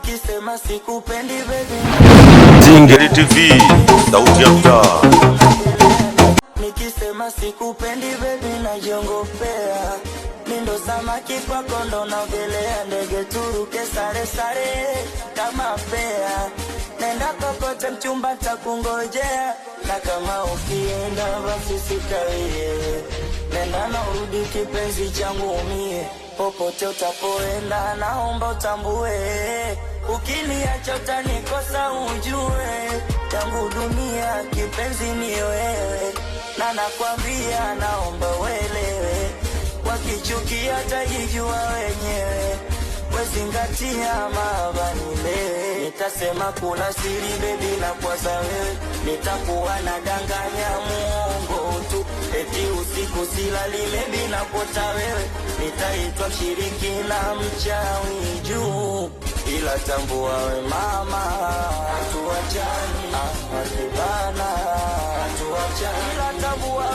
nikisema sikupendi baby. Zingeli TV, sauti ya mtaa. Nikisema sikupendi baby najiongopea. Mindo samaki kwako ndo naogelea, ndege turuke sare sare kama pea. Nenda kokote mchumba takungojea, na kama ukienda basi sikawie. Nenda na urudi kipenzi changu umie, popote utapoenda naomba utambue. Ukiniacha utanikosa ujue, yangu dunia kipenzi ni wewe. Na nakwambia naomba uelewe, wakichukia tajijua wenyewe. Wezingatia mabanile, nitasema kuna siri baby na kwa wewe. Nitakuwa na danganya muongo tu, eti usiku silali baby na kota wewe. Nitaitwa shiriki na mchawi juu, ila tambua we mama hatuachani, hatibana hatuachani, ila tambua